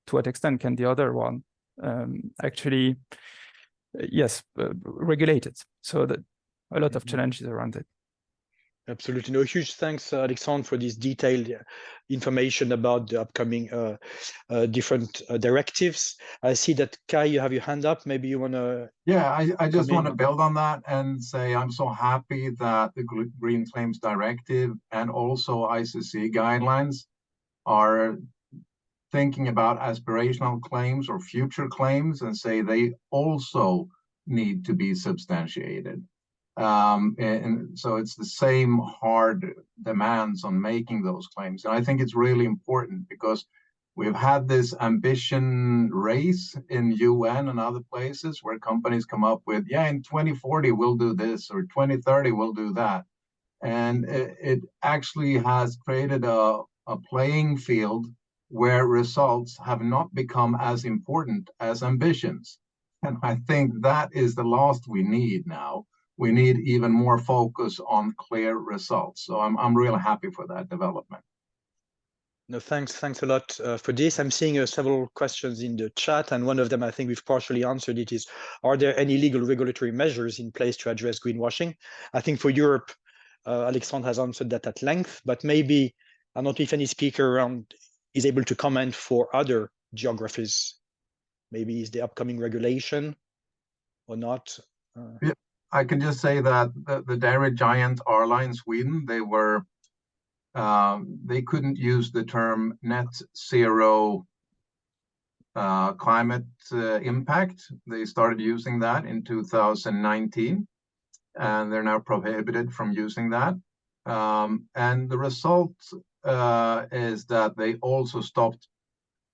C: to what extent can the other one actually, regulate it? So that a lot of challenges around it.
B: Absolutely. No, huge thanks, Alexandre, for this detailed information about the upcoming different directives. I see that Kai, you have your hand up. Maybe you want to...
E: Yeah, I just want to build on that and say I'm so happy that the Green Claims Directive and also ICC guidelines are thinking about aspirational claims or future claims and say they also need to be substantiated. And so it's the same hard demands on making those claims. And I think it's really important because we've had this ambition race in UN and other places where companies come up with, in 2040 we'll do this, or 2030 we'll do that. And it actually has created a playing field where results have not become as important as ambitions. And I think that is the last we need now. We need even more focus on clear results. So I'm really happy for that development.
B: No, thanks a lot for this. I'm seeing several questions in the chat, and one of them I think we've partially answered it is, are there any legal regulatory measures in place to address greenwashing? I think for Europe, Alexandre has answered that at length, but maybe, I don't know if any speaker around is able to comment for other geographies. Maybe is the upcoming regulation or not?
E: Yeah. I can just say that the dairy giant Arla in Sweden, they couldn't use the term net zero climate impact. They started using that in 2019, and they're now prohibited from using that. And the result is that they also stopped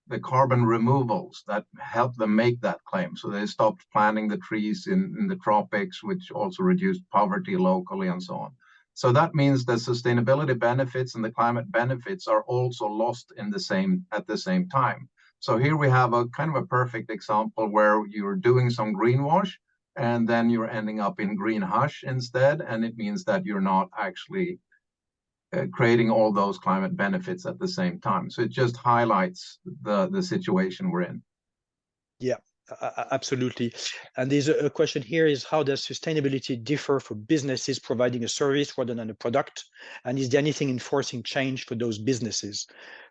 E: the carbon removals that helped them make that claim. So they stopped planting the trees in the tropics, which also reduced poverty locally and so on. So that means that sustainability benefits and the climate benefits are also lost at the same time. So here we have a kind of a perfect example where you're doing some greenwash and then you're ending up in green hush instead. And it means that you're not actually creating all those climate benefits at the same time. So it just highlights the situation we're in.
B: Yeah, Absolutely. And there's a question here is, how does sustainability differ for businesses providing a service rather than a product? And is there anything enforcing change for those businesses?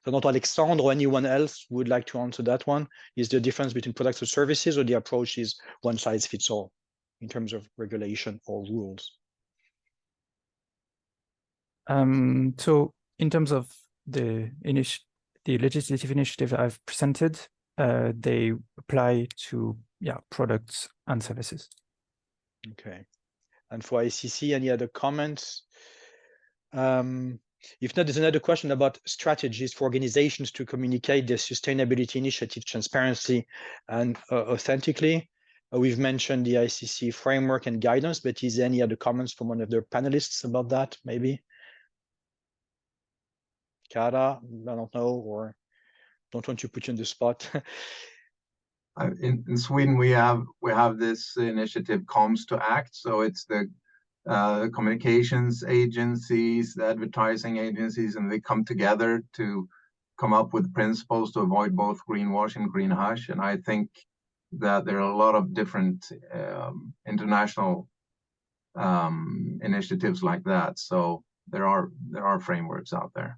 B: So not Alexandre or anyone else would like to answer that one. Is there a difference between products or services, or the approach is one size fits all in terms of regulation or rules?
C: So in terms of the legislative initiative I've presented, they apply to products and services.
B: Okay. And for ICC, any other comments? If not, there's another question about strategies for organizations to communicate their sustainability initiative transparency and authentically. We've mentioned the ICC framework and guidance, but is there any other comments from one of the panelists about that, maybe? Chara, I don't know, or don't want to put you on the spot.
E: In Sweden, we have this initiative Comms to Act. So it's the communications agencies, the advertising agencies, and they come together to come up with principles to avoid both greenwash and green hush. And I think that there are a lot of different international initiatives like that. So there are frameworks out there.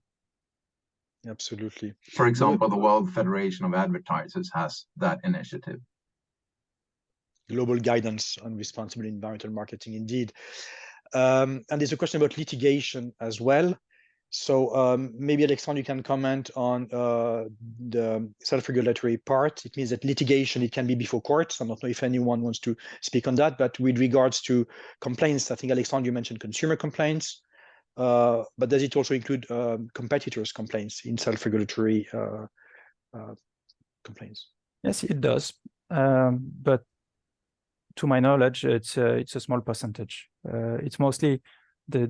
B: Absolutely.
E: For example, the World Federation of Advertisers has that initiative.
B: Global guidance on responsible environmental marketing, indeed. And there's a question about litigation as well. So maybe Alexandre, you can comment on the self-regulatory part. It means that litigation, it can be before courts. I don't know if anyone wants to speak on that, but with regards to complaints, I think Alexandre, you mentioned consumer complaints. But does it also include competitors' complaints in self-regulatory complaints?
C: Yes, it does. But to my knowledge, it's a small percentage. It's mostly the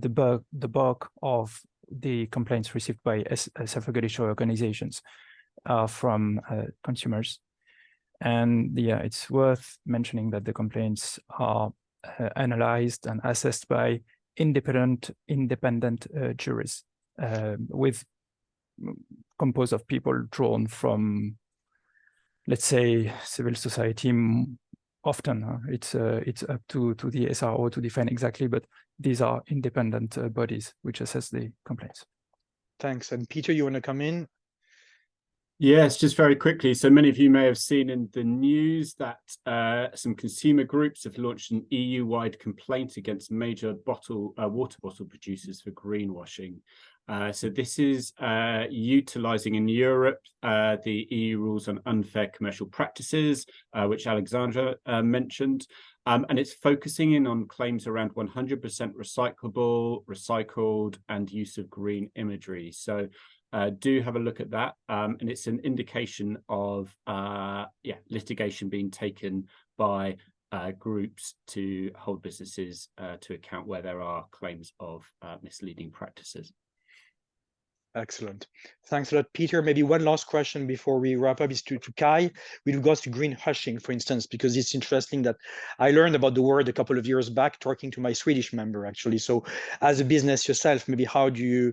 C: bulk of the complaints received by self-regulatory organizations are from consumers. And it's worth mentioning that the complaints are analyzed and assessed by independent juries with composed of people drawn from, let's say, civil society. Often it's up to the SRO to define exactly, but these are independent bodies which assess the complaints.
B: Thanks. And Peter, you want to come in?
F: Yes, just very quickly. So many of you may have seen in the news that some consumer groups have launched an EU-wide complaint against major water bottle producers for greenwashing. So this is utilizing in Europe the EU rules on unfair commercial practices, which Alexandre mentioned. And it's focusing in on claims around 100% recyclable, recycled, and use of green imagery. So do have a look at that. And it's an indication of litigation being taken by groups to hold businesses to account where there are claims of misleading practices.
B: Excellent. Thanks a lot, Peter. Maybe one last question before we wrap up is to Kai, with regards to green hushing, for instance, because it's interesting that I learned about the word a couple of years back talking to my Swedish member, actually. So as a business yourself, maybe how do you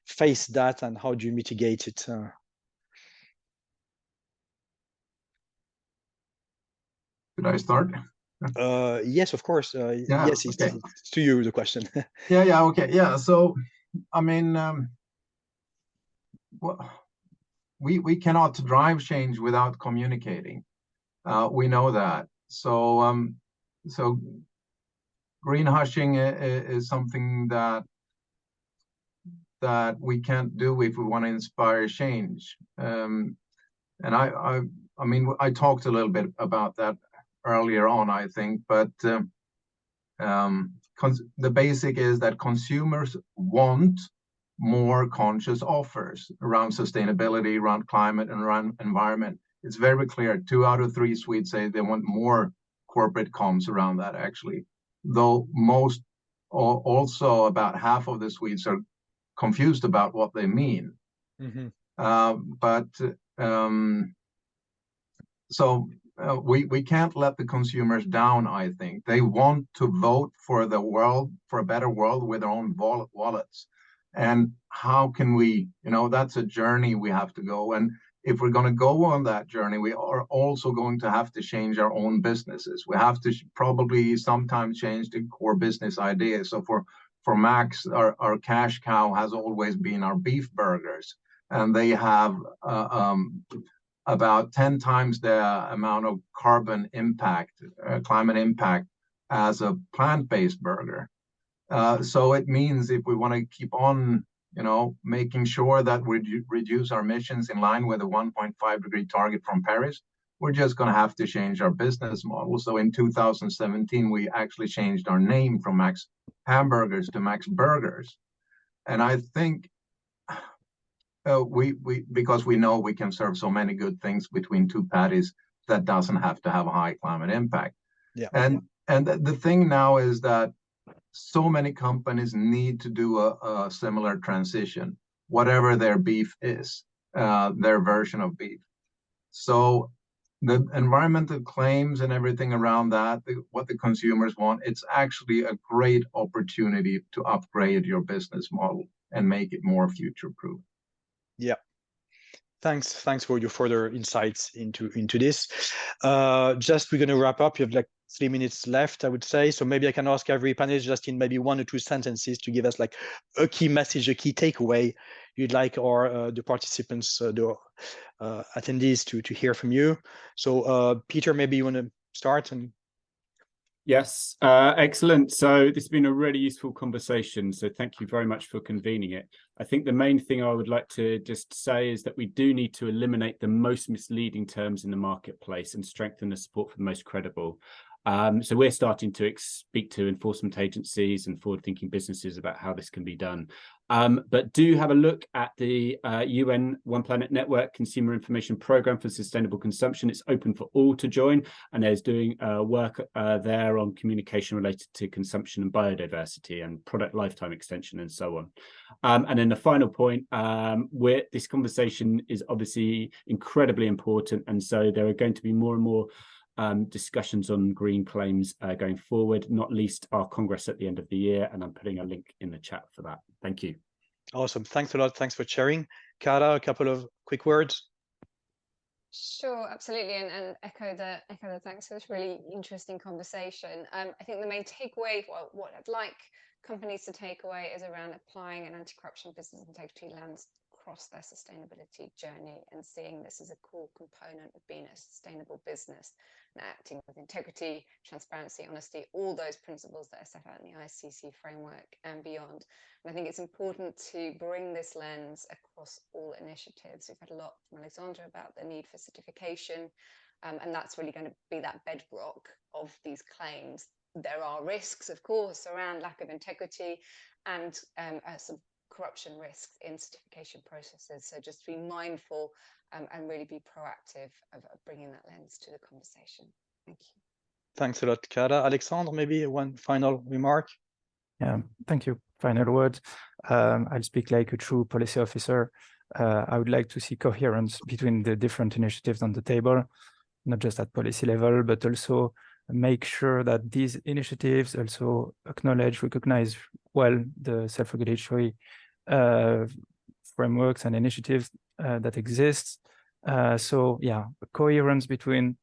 B: face that and how do you mitigate it?
E: Should I start?
B: Yes, of course. Yes, okay. It's to you, the question.
E: Okay. Yeah. So, I mean, we cannot drive change without communicating. We know that. So green hushing is something that we can't do if we want to inspire change. And I mean, I talked a little bit about that earlier on, I think, but the basic is that consumers want more conscious offers around sustainability, around climate, and around environment. It's very clear. 2 out of 3 Swedes say they want more corporate comms around that, actually. Though most, or also about half of the Swedes are confused about what they mean. Mm-hmm. We can't let the consumers down, I think. They want to vote for the world, for a better world with their own wallets. And how can we, that's a journey we have to go. And if we're going to go on that journey, we are also going to have to change our own businesses. We have to probably sometimes change the core business idea. So for Max, our cash cow has always been our beef burgers, and they have about 10 times the amount of carbon impact, climate impact, as a plant-based burger. So it means if we want to keep on, making sure that we reduce our emissions in line with the 1.5-degree target from Paris, we're just going to have to change our business model. So in 2017, we actually changed our name from Max Hamburgers to Max Burgers. And I think because we know we can serve so many good things between two patties, that doesn't have to have a high climate impact.
B: Yeah.
E: And the thing now is that so many companies need to do a similar transition, whatever their beef is, their version of beef. So the environmental claims and everything around that, what the consumers want, it's actually a great opportunity to upgrade your business model and make it more future-proof.
B: Yeah. Thanks for your further insights into this. Just we're going to wrap up. You have like 3 minutes left, I would say. So maybe I can ask every panelist just in maybe 1 or 2 sentences to give us like a key message, a key takeaway you'd like the participants, the attendees to hear from you. So Peter, maybe you want to start? And
F: Yes, excellent. So this has been a really useful conversation. So thank you very much for convening it. I think the main thing I would like to just say is that we do need to eliminate the most misleading terms in the marketplace and strengthen the support for the most credible. So we're starting to speak to enforcement agencies and forward-thinking businesses about how this can be done. But do have a look at the UN One Planet Network Consumer Information Programme for Sustainable Consumption. It's open for all to join, and there's doing work there on communication related to consumption and biodiversity and product lifetime extension and so on. And then the final point, this conversation is obviously incredibly important, and so there are going to be more and more discussions on green claims going forward, not least our Congress at the end of the year, and I'm putting a link in the chat for that. Thank you.
B: Awesome. Thanks a lot. Thanks for sharing. Chara, a couple of quick words.
D: Sure, absolutely, and echo the thanks for this really interesting conversation. I think the main takeaway, well, what I'd like companies to take away is around applying an anti-corruption business integrity lens across their sustainability journey and seeing this as a core component of being a sustainable business and acting with integrity, transparency, honesty, all those principles that are set out in the ICC framework and beyond. And I think it's important to bring this lens across all initiatives. We've had a lot from Alexandre about the need for certification, and that's really going to be that bedrock of these claims. There are risks, of course, around lack of integrity and some corruption risks in certification processes. So just be mindful and really be proactive of bringing that lens to the conversation. Thank you.
B: Thanks a lot, Chara. Alexandre, maybe one final remark?
C: Yeah, thank you. Final word. I'll speak like a true policy officer. I would like to see coherence between the different initiatives on the table, not just at policy level, but also make sure that these initiatives also recognize well the self-regulatory frameworks and initiatives that exist. So yeah, coherence between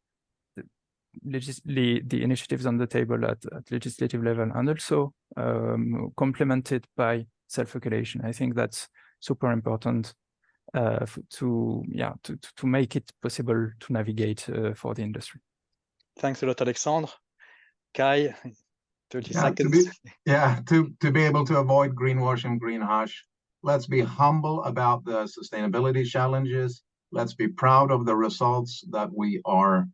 C: the initiatives on the table at legislative level, and also complemented by self-regulation. I think that's super important to make it possible to navigate for the industry.
B: Thanks a lot, Alexandre. Kai, 30 seconds.
E: To be able to avoid greenwashing, green hush, let's be humble about the sustainability challenges. Let's be proud of the results that we are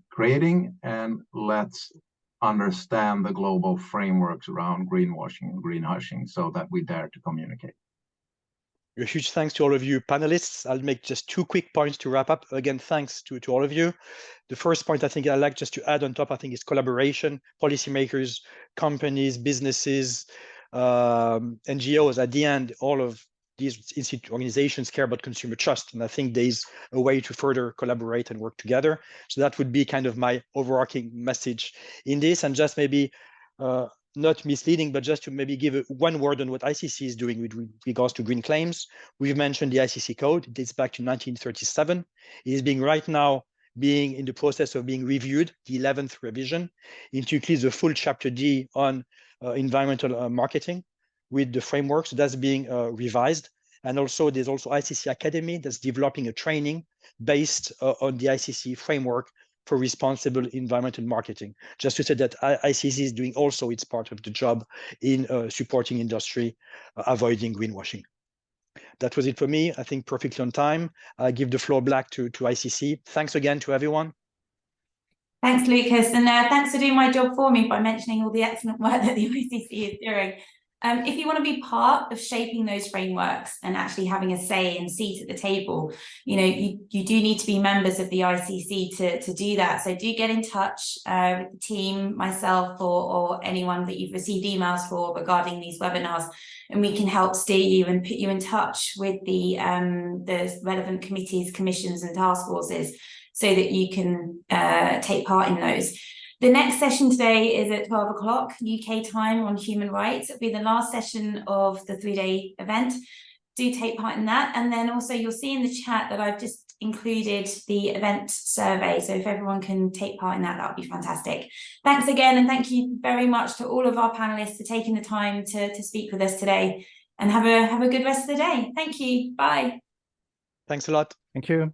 E: creating, and let's understand the global frameworks around greenwashing and green hushing so that we dare to communicate.
B: A huge thanks to all of you panelists. I'll make just 2 quick points to wrap up. Again, thanks to all of you. The first point I think I'd like just to add on top, I think, is collaboration. Policymakers, companies, businesses, NGOs, at the end, all of these organizations care about consumer trust. And I think there's a way to further collaborate and work together. So that would be kind of my overarching message in this. And just maybe not misleading, but just to maybe give one word on what ICC is doing with regards to green claims. We've mentioned the ICC code. It dates back to 1937. It is right now being in the process of being reviewed, the 11th revision. It includes the full chapter D on environmental marketing with the framework. So that's being revised. And also there's also ICC Academy that's developing a training based on the ICC framework for responsible environmental marketing. Just to say that ICC is doing also its part of the job in supporting industry, avoiding greenwashing. That was it for me. I think perfectly on time. I give the floor back to ICC. Thanks again to everyone.
A: Thanks, Lucas, and thanks for doing my job for me by mentioning all the excellent work that the ICC is doing. If you want to be part of shaping those frameworks and actually having a say and seat at the table, you know, you do need to be members of the ICC to do that. So do get in touch with the team, myself, or anyone that you've received emails for regarding these webinars, and we can help steer you and put you in touch with the relevant committees, commissions, and task forces so that you can take part in those. The next session today is at 12 o'clock UK time on human rights. It'll be the last session of the 3-day event. Do take part in that. And then also you'll see in the chat that I've just included the event survey. So if everyone can take part in that, that would be fantastic. Thanks again. And thank you very much to all of our panelists for taking the time to speak with us today, and have a good rest of the day. Thank you. Bye.
B: Thanks a lot.
C: Thank you.